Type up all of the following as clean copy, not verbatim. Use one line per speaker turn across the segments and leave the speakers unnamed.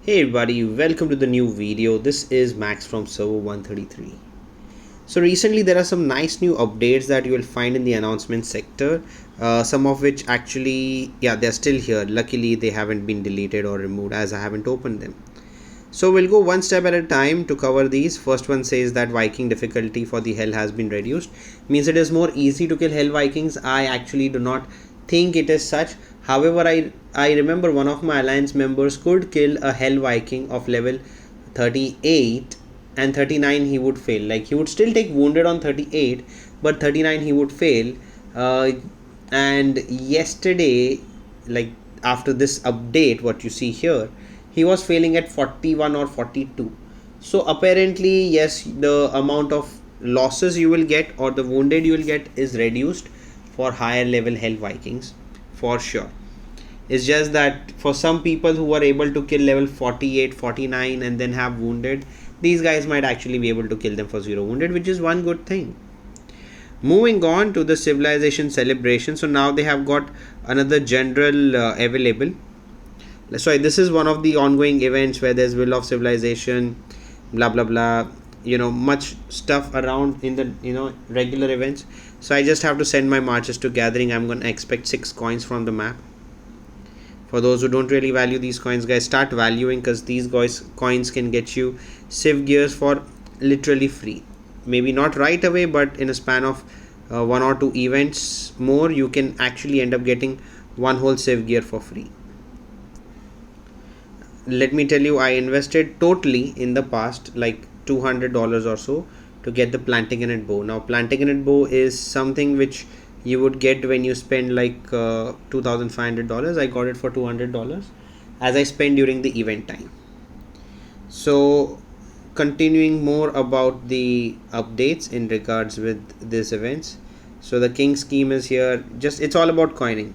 Hey everybody, welcome to the new video. This is Max from Server 133. So recently there are some nice new updates that you will find in the announcement sector. Some of which actually, they're still here. Luckily they haven't been deleted or removed as I haven't opened them. So we'll go one step at a time to cover these. First one says that Viking difficulty for the Hell has been reduced. Means it is more easy to kill Hell Vikings. I actually do not think it is such. However, I remember one of my alliance members could kill a Hell Viking of level 38 and 39 he would fail. Like he would still take wounded on 38, but 39 he would fail. And yesterday, like after this update, what you see here, he was failing at 41 or 42. So apparently, yes, the amount of losses you will get or the wounded you will get is reduced for higher level Hell Vikings for sure. It's just that for some people who are able to kill level 48, 49 and then have wounded, these guys might actually be able to kill them for 0 wounded, which is one good thing. Moving on to the civilization celebration. So now they have got another general available. Sorry, this is one of the ongoing events where there's will of civilization, blah blah blah, much stuff around in the regular events. So I just have to send my marches to gathering. I'm gonna expect 6 coins from the map. For those who don't really value these coins, guys, start valuing, because these coins can get you civ gears for literally free. Maybe not right away, but in a span of 1 or 2 events more, you can actually end up getting one whole civ gear for free. Let me tell you, I invested totally in the past like $200 or so to get the Plantagenet bow. Now Plantagenet bow is something which you would get when you spend like $2,500. I got it for $200 as I spent during the event time. So continuing more about the updates in regards with these events. So the king scheme is here. Just it's all about coining.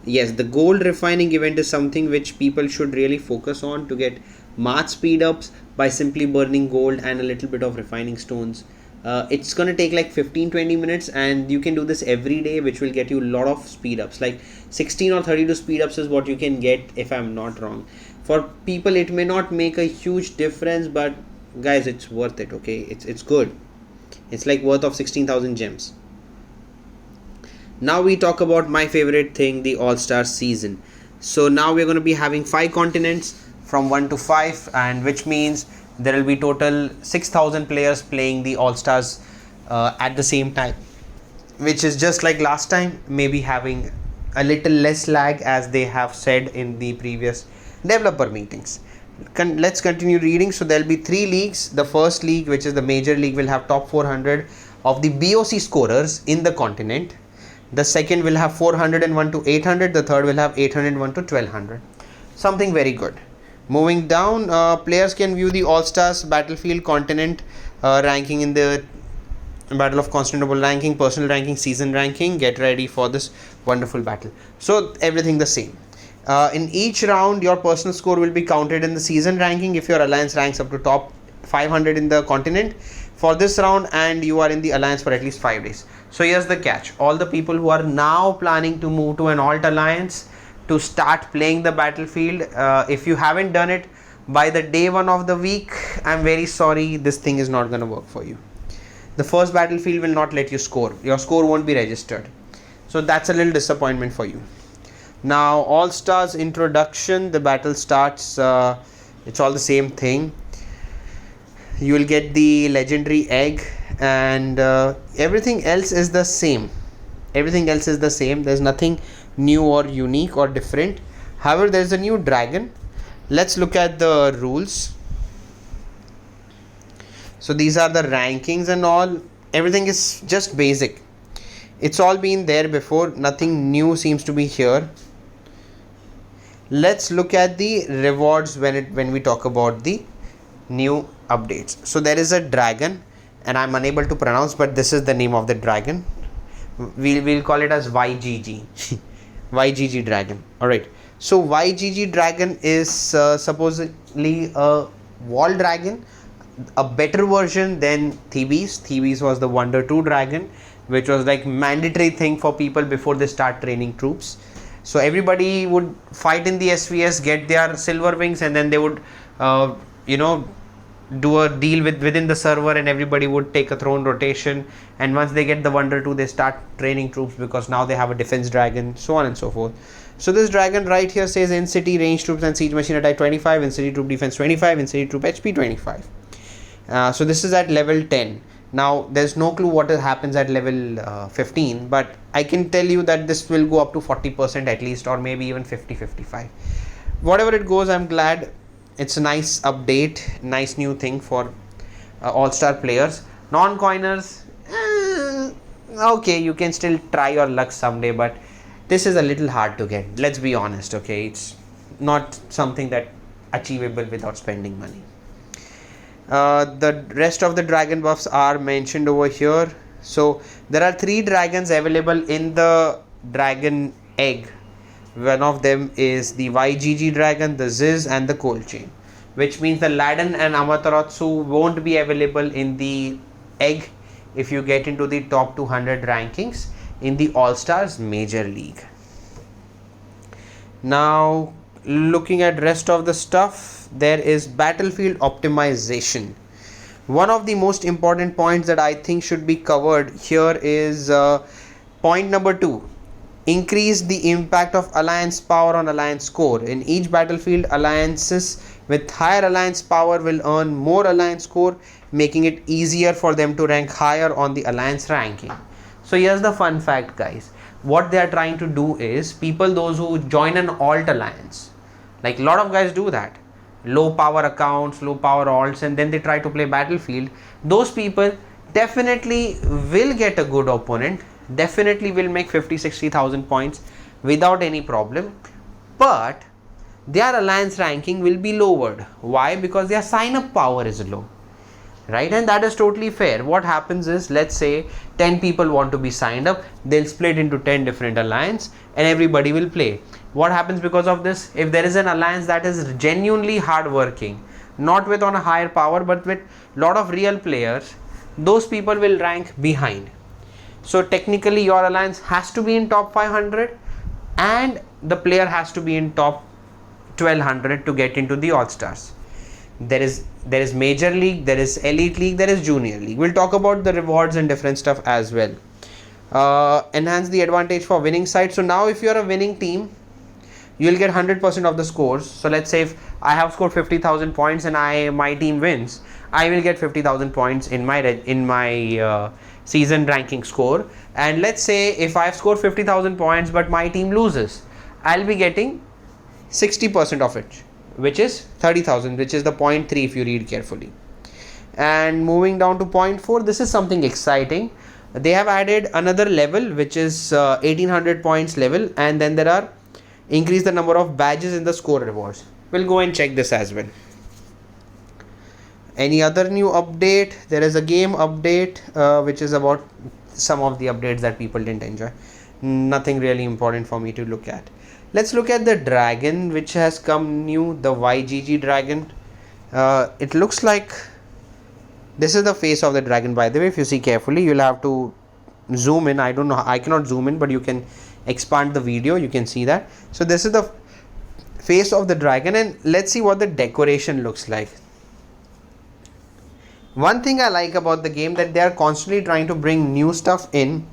Yes, the gold refining event is something which people should really focus on to get march speed ups by simply burning gold and a little bit of refining stones. It's gonna take like 15-20 minutes and you can do this every day, which will get you a lot of speed ups. Like 16 or 32 speed ups is what you can get, if I'm not wrong. For people it may not make a huge difference, but guys, it's worth it. Okay, it's good. It's like worth of 16,000 gems. Now we talk about my favorite thing, the All-Star season. So now we're going to be having 5 continents from 1 to 5, and which means there will be total 6,000 players playing the All-Stars at the same time, which is just like last time, maybe having a little less lag as they have said in the previous developer meetings. Let's continue reading. So there'll be 3 leagues. The first league, which is the major league, will have top 400 of the BOC scorers in the continent. The second will have 401 to 800. The third will have 801 to 1200. Something very good. Moving down, players can view the All-Stars Battlefield continent ranking in the Battle of Constantinople ranking, personal ranking, season ranking. Get ready for this wonderful battle. So everything the same. In each round, your personal score will be counted in the season ranking if your alliance ranks up to top 500 in the continent for this round and you are in the alliance for at least 5 days. So here's the catch. All the people who are now planning to move to an alt alliance to start playing the battlefield, if you haven't done it by the day 1 of the week, I'm very sorry, this thing is not going to work for you. The first battlefield will not let you score. Your score won't be registered. So that's a little disappointment for you. Now All Stars introduction, the battle starts, it's all the same thing. You will get the legendary egg and everything else is the same. There's nothing new or unique or different. However, there's a new dragon. Let's look at the rules. So these are the rankings and all. Everything is just basic. It's all been there before. Nothing new seems to be here. Let's look at the rewards when we talk about the new updates. So there is a dragon and I'm unable to pronounce, but this is the name of the dragon. We'll call it as YGG. YGG dragon. Alright. So YGG dragon is supposedly a wall dragon, a better version than Thebes. Thebes was the Wonder 2 dragon, which was like mandatory thing for people before they start training troops. So everybody would fight in the SVS, get their silver wings, and then they would you know, do a deal within the server, and everybody would take a throne rotation. And once they get the Wonder 2, they start training troops, because now they have a defense dragon, so on and so forth. So this dragon right here says in city range troops and siege machine attack 25, in city troop defense 25, in city troop HP 25. So this is at level 10. Now there's no clue what happens at level 15, but I can tell you that this will go up to 40% at least, or maybe even 50-55. Whatever it goes, I'm glad. It's a nice update, nice new thing for all-star players. Non-coiners, okay, you can still try your luck someday, but this is a little hard to get. Let's be honest, okay? It's not something that achievable without spending money. The rest of the dragon buffs are mentioned over here. So there are 3 dragons available in the dragon egg. One of them is the YGG dragon, the Ziz, and the Cold Chain, which means the Ladin and Amaterasu won't be available in the egg if you get into the top 200 rankings in the All-Stars Major League. Now looking at rest of the stuff, there is battlefield optimization. One of the most important points that I think should be covered here is point number 2. Increase the impact of alliance power on alliance score. In each battlefield, alliances with higher alliance power will earn more alliance score, making it easier for them to rank higher on the alliance ranking. So here's the fun fact, guys. What they are trying to do is, people those who join an alt alliance, like a lot of guys do that, low power accounts, low power alts, and then they try to play battlefield. Those people definitely will get a good opponent, definitely will make 50-60,000 points without any problem, but their alliance ranking will be lowered. Why? Because their sign up power is low, right? And that is totally fair. What happens is, let's say 10 people want to be signed up, they'll split into 10 different alliance and everybody will play. What happens because of this? If there is an alliance that is genuinely hard working, not with on a higher power but with lot of real players, those people will rank behind. So technically your alliance has to be in top 500 and the player has to be in top 1200 to get into the All-Stars. There is Major League, there is Elite League, there is Junior League. We'll talk about the rewards and different stuff as well. Enhance the advantage for winning side. So now if you're a winning team, you'll get 100% of the scores. So let's say if I have scored 50,000 points and my team wins, I will get 50,000 points in my season ranking score. And let's say if I've scored 50,000 points but my team loses, I'll be getting 60% of it, which is 30,000, which is the 0.3 if you read carefully. And moving down to 0.4, this is something exciting. They have added another level, which is 1800 points level, and then there are increase the number of badges in the score rewards. We'll go and check this as well. Any other new update? There is a game update which is about some of the updates that people didn't enjoy. Nothing really important for me to look at. Let's look at the dragon which has come new, the YGG dragon. It looks like this is the face of the dragon, by the way. If you see carefully, you'll have to zoom in. I don't know, I cannot zoom in, but you can expand the video, you can see that. So this is the face of the dragon, and let's see what the decoration looks like. One thing I like about the game, that they are constantly trying to bring new stuff in,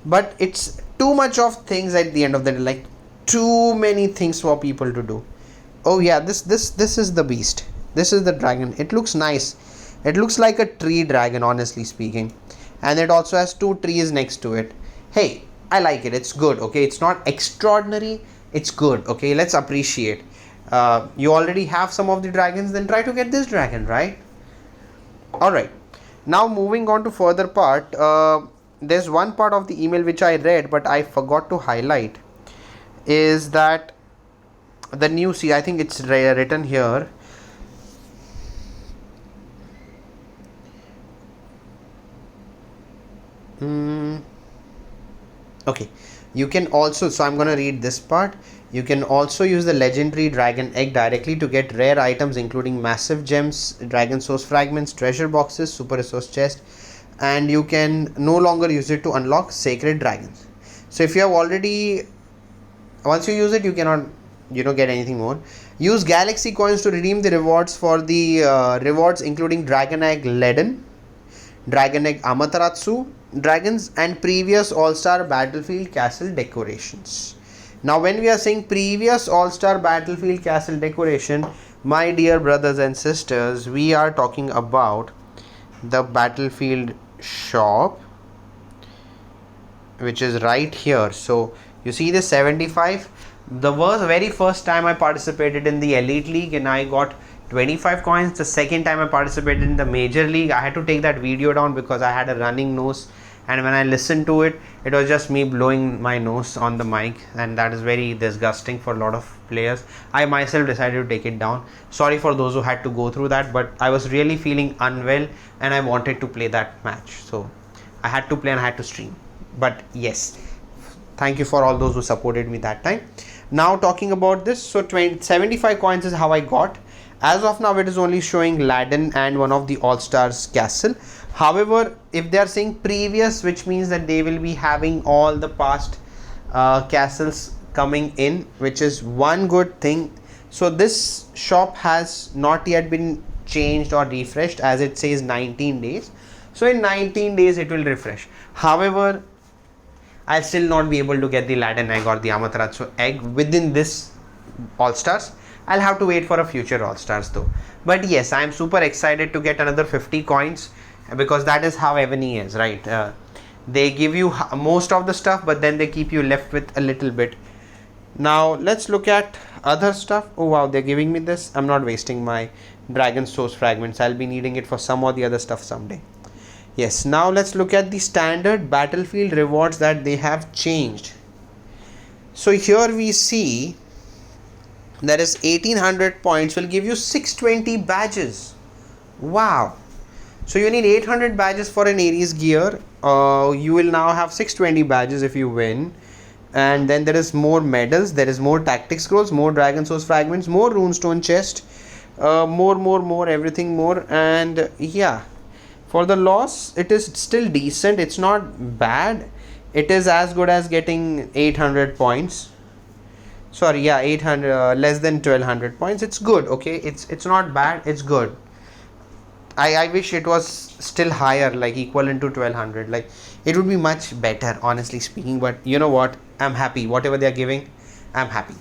but it's too much of things at the end of the day, like too many things for people to do. Oh yeah, this is the beast. This is the dragon. It looks nice. It looks like a tree dragon, honestly speaking, and it also has 2 trees next to it. Hey, I like it. It's good. Okay, it's not extraordinary, it's good. Okay, let's appreciate. You already have some of the dragons, then try to get this dragon, right? Alright, now moving on to further part. There's one part of the email which I read but I forgot to highlight, is that the new, see, I think it's written here. Okay, you can also, so I'm gonna read this part. You can also use the legendary dragon egg directly to get rare items including massive gems, dragon source fragments, treasure boxes, super resource chest, and you can no longer use it to unlock sacred dragons. So if you have already Once you use it, you cannot get anything more. Use galaxy coins to redeem the rewards for the rewards including Dragon Egg Leiden, Dragon Egg Amaterasu dragons, and previous all-star battlefield castle decorations. Now when we are saying previous all-star battlefield castle decoration, my dear brothers and sisters, we are talking about the battlefield shop, which is right here. So you see the 75. The very first time I participated in the Elite League and I got 25 coins. The second time I participated in the Major League, I had to take that video down because I had a running nose, and when I listened to it, it was just me blowing my nose on the mic, and that is very disgusting for a lot of players. I myself decided to take it down. Sorry for those who had to go through that, but I was really feeling unwell and I wanted to play that match, so I had to play and I had to stream. But yes, thank you for all those who supported me that time. Now talking about this, so 75 coins is how I got. As of now, it is only showing Leiden and one of the All-Stars castle. However, if they are saying previous, which means that they will be having all the past castles coming in, which is one good thing. So this shop has not yet been changed or refreshed, as it says 19 days. So in 19 days it will refresh. However, I'll still not be able to get the Leiden egg or the Amaterasu egg within this All-Stars. I'll have to wait for a future All-Stars though. But yes, I'm super excited to get another 50 coins, because that is how Evany is, right? They give you most of the stuff, but then they keep you left with a little bit. Now let's look at other stuff. Oh wow, they're giving me this. I'm not wasting my Dragon Source fragments. I'll be needing it for some or the other stuff someday. Yes, now let's look at the standard battlefield rewards that they have changed. So here we see that is 1800 points will give you 620 badges. Wow. So you need 800 badges for an Ares gear. You will now have 620 badges if you win. And then there is more medals, there is more tactic scrolls, more Dragon Source fragments, more runestone chest, more, everything more. And yeah, for the loss, it is still decent. It's not bad. It is as good as getting 800 points. Sorry, yeah, 800, less than 1200 points. It's good, okay? It's not bad. It's good. I wish it was still higher, like equivalent to 1200. Like it would be much better, honestly speaking. But you know what? I'm happy. Whatever they are giving, I'm happy,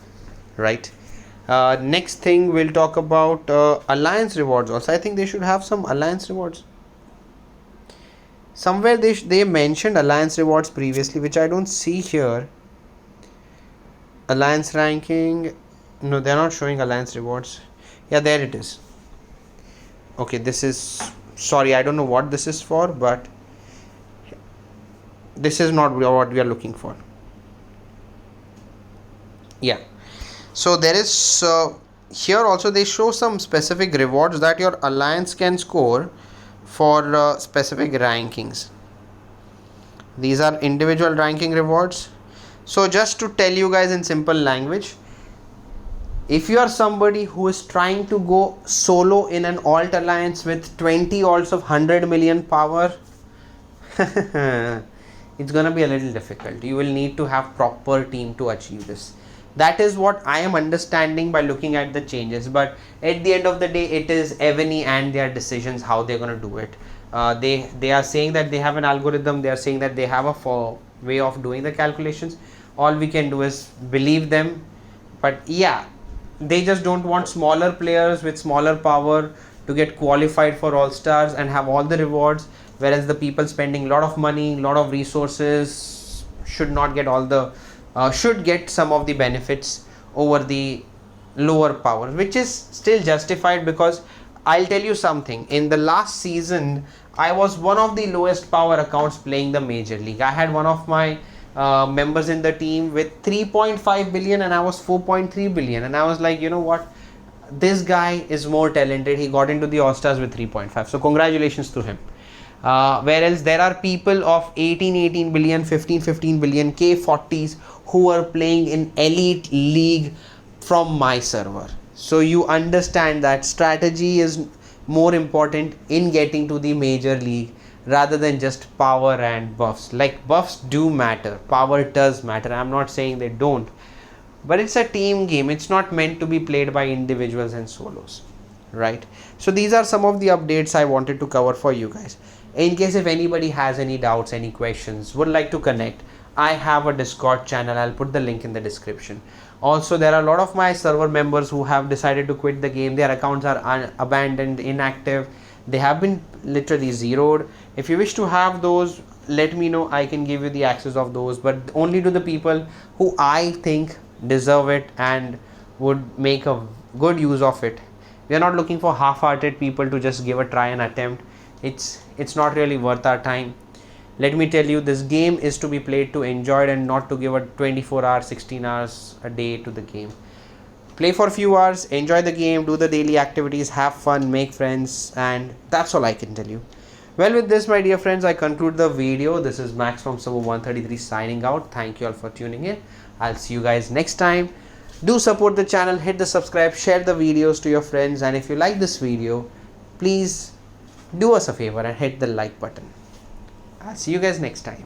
right? Next thing we'll talk about alliance rewards. Also, I think they should have some alliance rewards. Somewhere they mentioned alliance rewards previously, which I don't see here. Alliance ranking. No, they're not showing alliance rewards. Yeah, there it is. Okay, this is, sorry, I don't know what this is for, but this is not what we are looking for. Yeah, so there is here also they show some specific rewards that your alliance can score for specific rankings. These are individual ranking rewards. So just to tell you guys in simple language, if you are somebody who is trying to go solo in an alt alliance with 20 alts of 100 million power, it's gonna be a little difficult. You will need to have proper team to achieve this. That is what I am understanding by looking at the changes. But at the end of the day, it is Evany and their decisions how they're gonna do it. They are saying that they have an algorithm. They are saying that they have a way of doing the calculations. All we can do is believe them. But yeah, they just don't want smaller players with smaller power to get qualified for All Stars and have all the rewards, whereas the people spending a lot of money, a lot of resources should not get all the should get some of the benefits over the lower power, which is still justified. Because I'll tell you something, in the last season I was one of the lowest power accounts playing the Major League. I had one of my members in the team with 3.5 billion and I was 4.3 billion, and I was like, you know what, this guy is more talented. He got into the All Stars with 3.5, so congratulations to him. Whereas there are people of 18 billion, 15 billion, K40s who are playing in Elite League from my server. So you understand that strategy is more important in getting to the Major League rather than just power and buffs. Like buffs do matter, power does matter. I'm not saying they don't, but it's a team game. It's not meant to be played by individuals and solos, right? So these are some of the updates I wanted to cover for you guys. In case if anybody has any doubts, any questions, would like to connect, I have a Discord channel. I'll put the link in the description. Also, there are a lot of my server members who have decided to quit the game. Their accounts are abandoned, inactive. They have been literally zeroed. If you wish to have those, let me know. I can give you the access of those, but only to the people who I think deserve it and would make a good use of it. We are not looking for half-hearted people to just give a try and attempt. It's not really worth our time. Let me tell you, this game is to be played to enjoy it and not to give a 24 hours, 16 hours a day to the game. Play for a few hours, enjoy the game, do the daily activities, have fun, make friends, and that's all I can tell you. Well, with this, my dear friends, I conclude the video. This is Max from Server 133 signing out. Thank you all for tuning in. I'll see you guys next time. Do support the channel, hit the subscribe, share the videos to your friends, and if you like this video, please do us a favor and hit the like button. I'll see you guys next time.